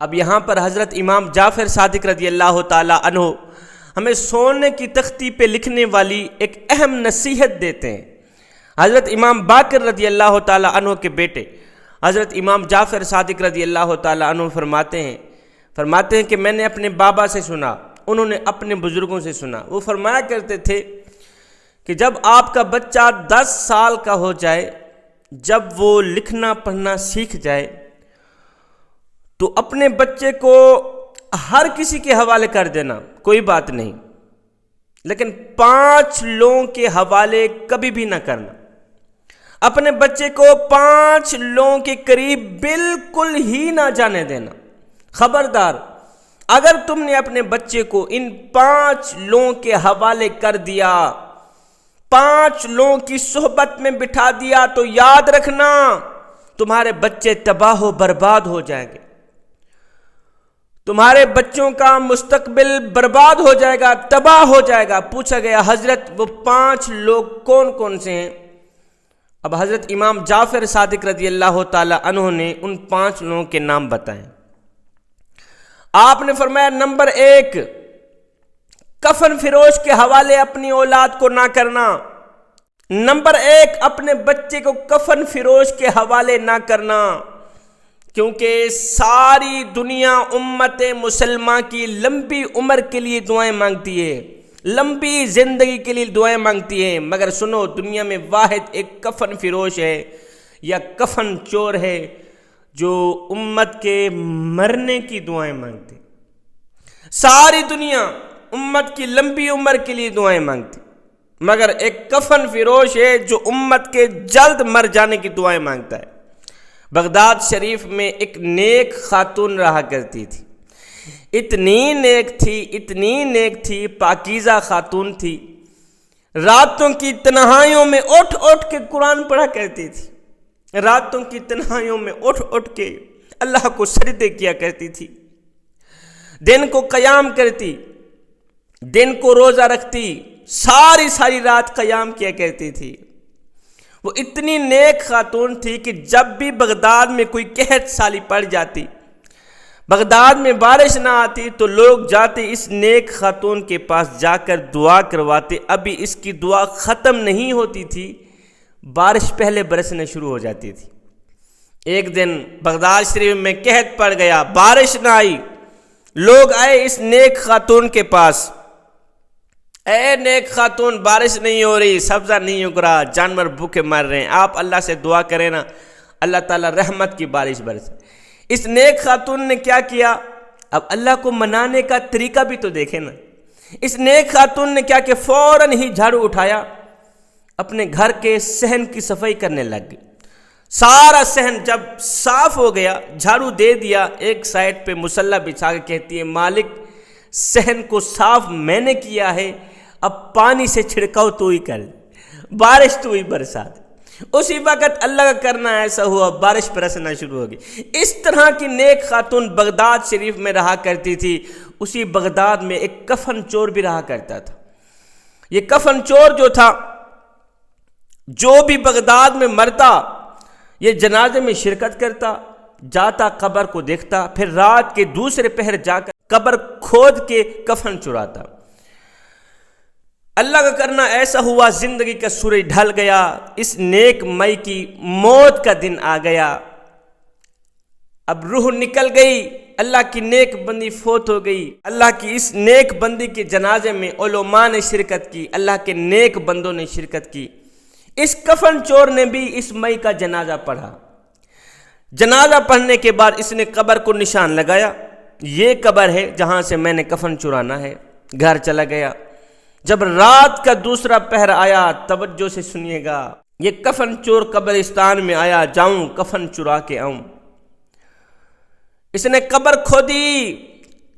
اب یہاں پر حضرت امام جعفر صادق رضی اللہ تعالی عنہ ہمیں سونے کی تختی پہ لکھنے والی ایک اہم نصیحت دیتے ہیں۔ حضرت امام باقر رضی اللہ تعالی عنہ کے بیٹے حضرت امام جعفر صادق رضی اللہ تعالی عنہ فرماتے ہیں کہ میں نے اپنے بابا سے سنا، انہوں نے اپنے بزرگوں سے سنا، وہ فرمایا کرتے تھے کہ جب آپ کا بچہ 10 سال کا ہو جائے، جب وہ لکھنا پڑھنا سیکھ جائے تو اپنے بچے کو ہر کسی کے حوالے کر دینا، کوئی بات نہیں، لیکن 5 لوگوں کے حوالے کبھی بھی نہ کرنا۔ اپنے بچے کو 5 لوگوں کے قریب بالکل ہی نہ جانے دینا۔ خبردار، اگر تم نے اپنے بچے کو ان 5 لوگوں کے حوالے کر دیا، 5 لوگوں کی صحبت میں بٹھا دیا، تو یاد رکھنا تمہارے بچے تباہ و برباد ہو جائیں گے، تمہارے بچوں کا مستقبل برباد ہو جائے گا، تباہ ہو جائے گا۔ پوچھا گیا حضرت وہ 5 لوگ کون کون سے ہیں؟ اب حضرت امام جعفر صادق رضی اللہ تعالی عنہ نے ان 5 لوگوں کے نام بتائے۔ آپ نے فرمایا، نمبر 1، کفن فروش کے حوالے اپنی اولاد کو نہ کرنا۔ نمبر 1، اپنے بچے کو کفن فروش کے حوالے نہ کرنا، کیونکہ ساری دنیا امت مسلمہ کی لمبی عمر کے لیے دعائیں مانگتی ہے، لمبی زندگی کے لیے دعائیں مانگتی ہے، مگر سنو، دنیا میں واحد ایک کفن فروش ہے یا کفن چور ہے جو امت کے مرنے کی دعائیں مانگتے۔ ساری دنیا امت کی لمبی عمر کے لیے دعائیں مانگتی، مگر ایک کفن فروش ہے جو امت کے جلد مر جانے کی دعائیں مانگتا ہے۔ بغداد شریف میں ایک نیک خاتون رہا کرتی تھی، اتنی نیک تھی، پاکیزہ خاتون تھی، راتوں کی تنہائیوں میں اٹھ کے قرآن پڑھا کرتی تھی، راتوں کی تنہائیوں میں اٹھ کے اللہ کو سجدے کیا کرتی تھی، دن کو قیام کرتی، دن کو روزہ رکھتی، ساری رات قیام کیا کرتی تھی۔ وہ اتنی نیک خاتون تھی کہ جب بھی بغداد میں کوئی قحط سالی پڑ جاتی، بغداد میں بارش نہ آتی، تو لوگ جاتے اس نیک خاتون کے پاس جا کر دعا کرواتے۔ ابھی اس کی دعا ختم نہیں ہوتی تھی، بارش پہلے برسنے شروع ہو جاتی تھی۔ ایک دن بغداد شریف میں قحط پڑ گیا، بارش نہ آئی، لوگ آئے اس نیک خاتون کے پاس، اے نیک خاتون، بارش نہیں ہو رہی، سبزہ نہیں اگ رہا، جانور بھوکے مر رہے ہیں، آپ اللہ سے دعا کریں نا، اللہ تعالیٰ رحمت کی بارش برسے۔ اس نیک خاتون نے کیا کیا؟ اب اللہ کو منانے کا طریقہ بھی تو دیکھیں نا۔ اس نیک خاتون نے کیا کہ فوراً ہی جھاڑو اٹھایا، اپنے گھر کے صحن کی صفائی کرنے لگ گئی۔ سارا صحن جب صاف ہو گیا، جھاڑو دے دیا، ایک سائڈ پہ مصلی بچھا کے کہتی ہے، مالک صحن کو صاف میں نے کیا ہے، اب پانی سے چھڑکاؤ تو ہی کر، بارش تو ہی برسا دے۔ اسی وقت اللہ کا کرنا ایسا ہوا، بارش برسنا شروع ہو گئی۔ اس طرح کی نیک خاتون بغداد شریف میں رہا کرتی تھی۔ اسی بغداد میں ایک کفن چور بھی رہا کرتا تھا۔ یہ کفن چور جو تھا، جو بھی بغداد میں مرتا، یہ جنازے میں شرکت کرتا، جاتا قبر کو دیکھتا، پھر رات کے دوسرے پہر جا کر قبر کھود کے کفن چراتا۔ اللہ کا کرنا ایسا ہوا، زندگی کا سورج ڈھل گیا، اس نیک مئی کی موت کا دن آ گیا، اب روح نکل گئی، اللہ کی نیک بندی فوت ہو گئی۔ اللہ کی اس نیک بندی کے جنازے میں علماء نے شرکت کی، اللہ کے نیک بندوں نے شرکت کی۔ اس کفن چور نے بھی اس مئی کا جنازہ پڑھا۔ جنازہ پڑھنے کے بعد اس نے قبر کو نشان لگایا، یہ قبر ہے جہاں سے میں نے کفن چرانا ہے، گھر چلا گیا۔ جب رات کا دوسرا پہر آیا، توجہ سے سنیے گا، یہ کفن چور قبرستان میں آیا، جاؤں کفن چرا کے آؤں۔ اس نے قبر کھودی،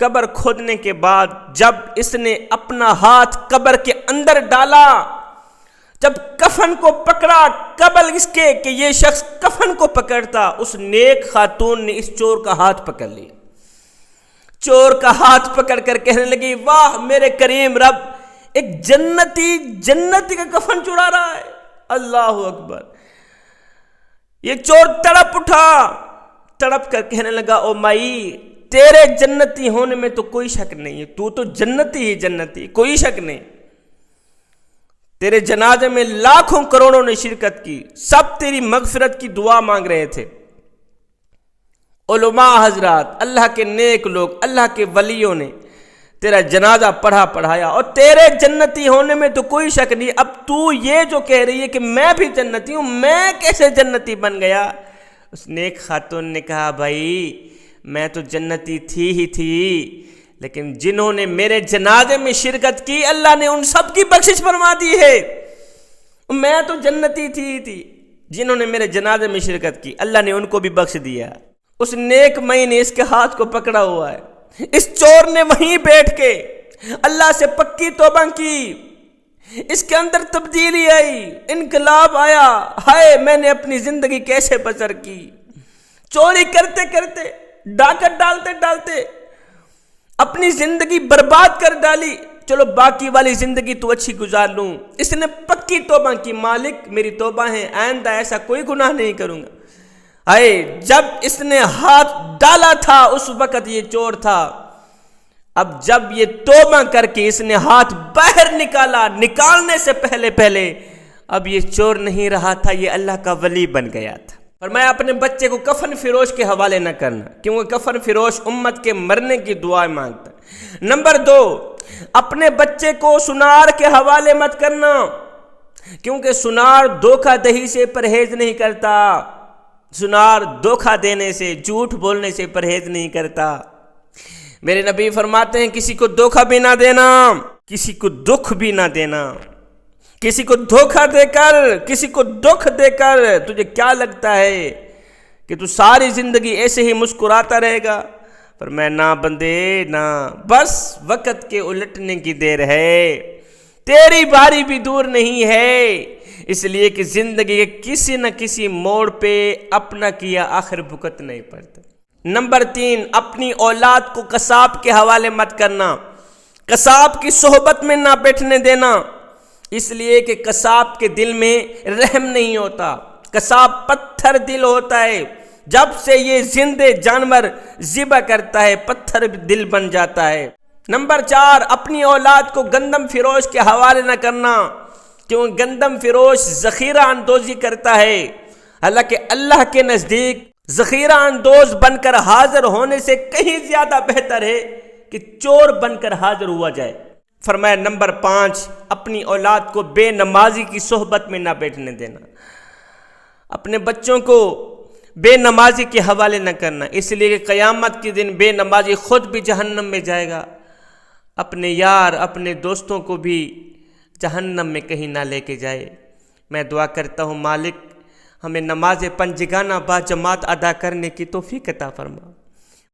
قبر کھودنے کے بعد جب اس نے اپنا ہاتھ قبر کے اندر ڈالا، جب کفن کو پکڑا، قبل اس کے کہ یہ شخص کفن کو پکڑتا، اس نیک خاتون نے اس چور کا ہاتھ پکڑ لیا۔ چور کا ہاتھ پکڑ کر کہنے لگی، واہ میرے کریم رب، ایک جنتی کا کفن چرا رہا ہے، اللہ اکبر۔ یہ چور تڑپ اٹھا، تڑپ کر کہنے لگا، او مائی تیرے جنتی ہونے میں تو کوئی شک نہیں ہے، تو جنتی ہی جنتی، کوئی شک نہیں۔ تیرے جنازے میں لاکھوں کروڑوں نے شرکت کی، سب تیری مغفرت کی دعا مانگ رہے تھے۔ علماء حضرات، اللہ کے نیک لوگ، اللہ کے ولیوں نے تیرا جنازہ پڑھایا، اور تیرے جنتی ہونے میں تو کوئی شک نہیں۔ اب تو یہ جو کہہ رہی ہے کہ میں بھی جنتی ہوں، میں کیسے جنتی بن گیا؟ اس نیک خاتون نے کہا بھائی میں تو جنتی تھی ہی تھی، لیکن جنہوں نے میرے جنازے میں شرکت کی اللہ نے ان سب کی بخشش فرما دی ہے۔ میں تو جنتی تھی، جنہوں نے میرے جنازے میں شرکت کی اللہ نے ان کو بھی بخش دیا۔ اس نیک مئی نے اس کے ہاتھ کو پکڑا ہوا ہے، اس چور نے وہیں بیٹھ کے اللہ سے پکی توبہ کی، اس کے اندر تبدیلی آئی، انقلاب آیا، ہائے میں نے اپنی زندگی کیسے بسر کی، چوری کرتے کرتے، ڈاکٹ ڈالتے اپنی زندگی برباد کر ڈالی، چلو باقی والی زندگی تو اچھی گزار لوں۔ اس نے پکی توبہ کی، مالک میری توبہ ہے، آئندہ ایسا کوئی گناہ نہیں کروں گا۔ جب اس نے ہاتھ ڈالا تھا اس وقت یہ چور تھا، اب جب یہ توبہ کر کے اس نے ہاتھ باہر نکالا، نکالنے سے پہلے اب یہ چور نہیں رہا تھا، یہ اللہ کا ولی بن گیا تھا۔ فرمایا اپنے بچے کو کفن فروش کے حوالے نہ کرنا، کیونکہ کفن فروش امت کے مرنے کی دعا مانگتا ہے۔ نمبر 2، اپنے بچے کو سنار کے حوالے مت کرنا، کیونکہ سنار دھوکہ دہی سے پرہیز نہیں کرتا، سنار دھوکہ دینے سے، جھوٹ بولنے سے پرہیز نہیں کرتا۔ میرے نبی فرماتے ہیں کسی کو دھوکہ بھی نہ دینا، کسی کو دکھ بھی نہ دینا۔ کسی کو دھوکہ دے کر، کسی کو دکھ دے کر تجھے کیا لگتا ہے کہ تو ساری زندگی ایسے ہی مسکراتا رہے گا؟ پر میں نہ بندے نہ، بس وقت کے الٹنے کی دیر ہے، تیری باری بھی دور نہیں ہے، اس لیے کہ زندگی کے کسی نہ کسی موڑ پہ اپنا کیا آخر بھگت نہیں پڑتا۔ نمبر 3، اپنی اولاد کو قصاب کے حوالے مت کرنا، قصاب کی صحبت میں نہ بیٹھنے دینا، اس لیے کہ قصاب کے دل میں رحم نہیں ہوتا، قصاب پتھر دل ہوتا ہے، جب سے یہ زندے جانور ذبح کرتا ہے پتھر دل بن جاتا ہے۔ نمبر 4، اپنی اولاد کو گندم فروش کے حوالے نہ کرنا، کیوں گندم فروش ذخیرہ اندوزی کرتا ہے، حالانکہ اللہ کے نزدیک ذخیرہ اندوز بن کر حاضر ہونے سے کہیں زیادہ بہتر ہے کہ چور بن کر حاضر ہوا جائے۔ فرمایا نمبر 5، اپنی اولاد کو بے نمازی کی صحبت میں نہ بیٹھنے دینا، اپنے بچوں کو بے نمازی کے حوالے نہ کرنا، اس لیے کہ قیامت کے دن بے نمازی خود بھی جہنم میں جائے گا، اپنے یار اپنے دوستوں کو بھی جہنم میں کہیں نہ لے کے جائے۔ میں دعا کرتا ہوں مالک ہمیں نماز پنجگانہ با جماعت ادا کرنے کی توفیق عطا فرما۔